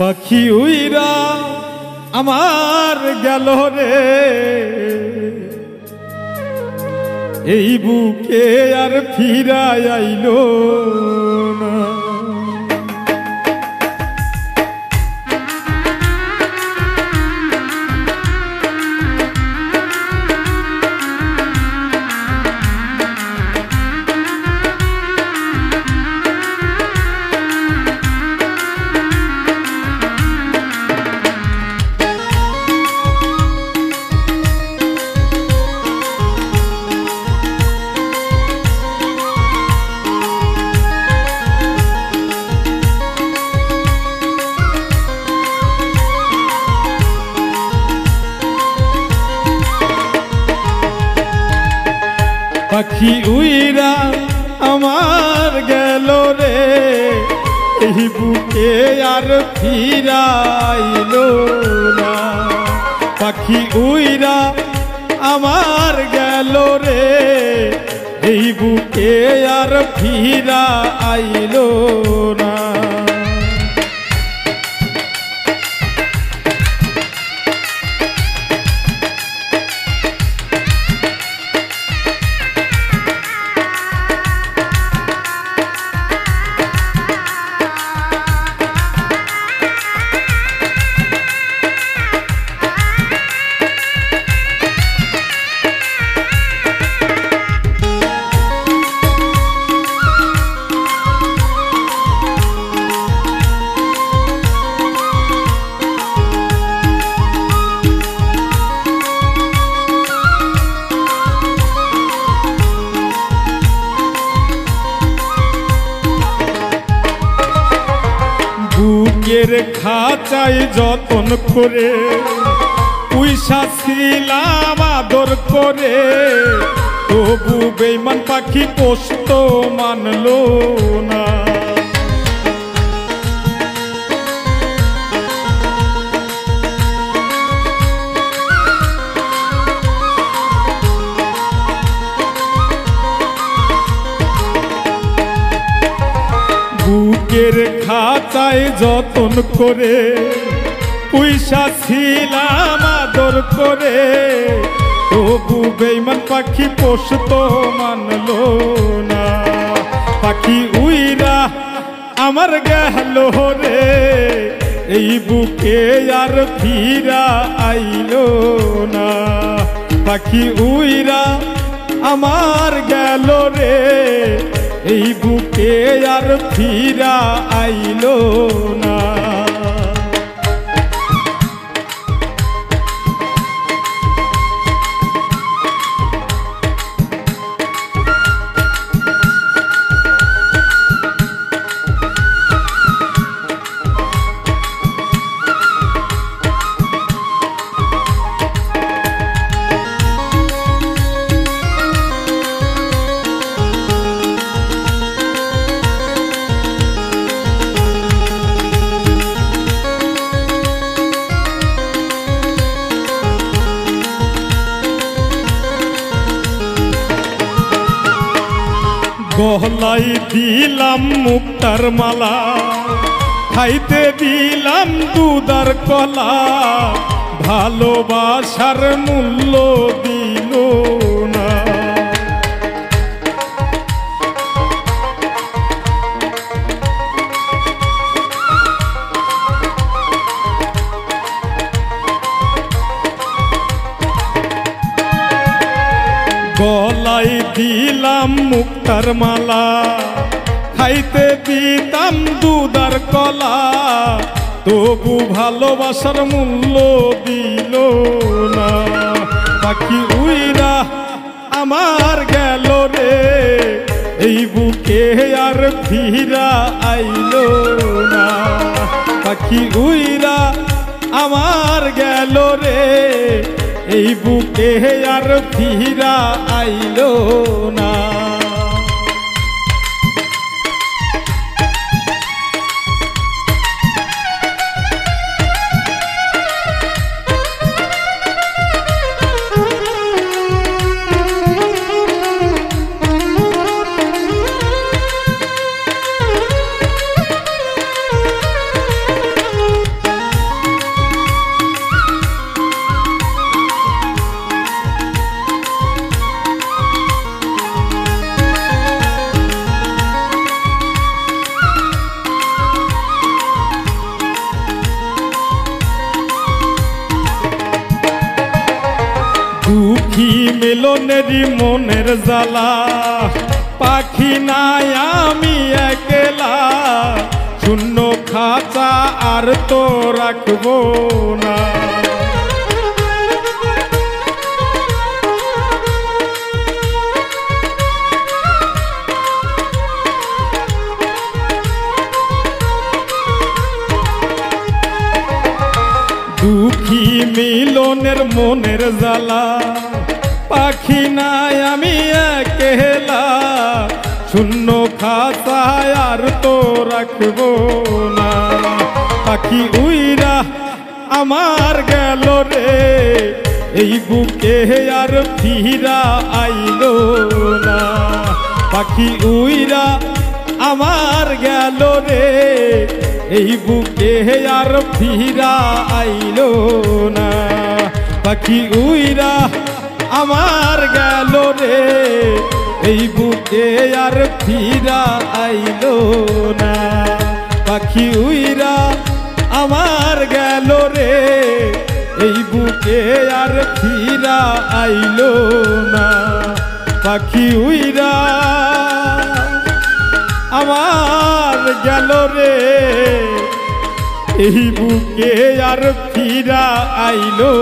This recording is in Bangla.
পাখি উইরা আমার গেল রে, এই বুকে আর ফিরা আইলো না। পাখি উইরা আমার গেল রে, এই বুকে আর ফিরাইলো না। পাখি উইরা আমার গেল রে, এই বুকে আর ফিরা আইলো না। বুকের খাঁচায় যতন করে পুইসা ছিলাম আদর করে, তবু বেঈমান পাখি কষ্ট মানলো না। বুকের খাঁচায় যতন করে পুইসা ছিলাম আদর করে, তবু বেঈমান পাখি পোষত মানলো না। পাখি উইরা আমার গেল রে, এই বুকে আর ফিরা আইলো না। পাখি উইরা আমার গেল রে, এই বুকে আর ফিরা আইলো না। গলায় দিলাম মুক্তার মালা, খাইতে দিলাম দুধার কলা, ভালোবাসার মূল্য দিল না। গলায় দিলাম মুক্তার মালা, খাইতে দিতাম দুধার কলা, তবু ভালোবাসার মূল্য দিল না। পাখি উইরা আমার গেল রে, এই বুকে আর ফিরা আইলো না। পাখি উইরা আমার গেল রে, এই বুকে আর ফিরা আইলো না। দুঃখী মিলনেরই মনের জ্বালা, পাখি নাই আমি একলা, শূন্য খাঁচা আর তো রাখবো না। দুঃখী মিলনের মনের জ্বালা, পাখি নাই আমি একলা, শূন্য খাঁচায় আর তো রাখবো না। পাখি উইরা আমার গেল রে, এই বুকে আর ফিরা আইলো না। পাখি উইরা আমার গেল রে, এই বুকে আর ফিরা আইলো না। পাখি উইরা আমার গেল রে, এই বুকে আর ফিরা আইলো না। পাখি উইরা আমার গেল রে, এই বুকে আর ফিরা আইলো না। পাখি উইরা আমার গেল রে, এই বুকে আর ফিরা আইলো।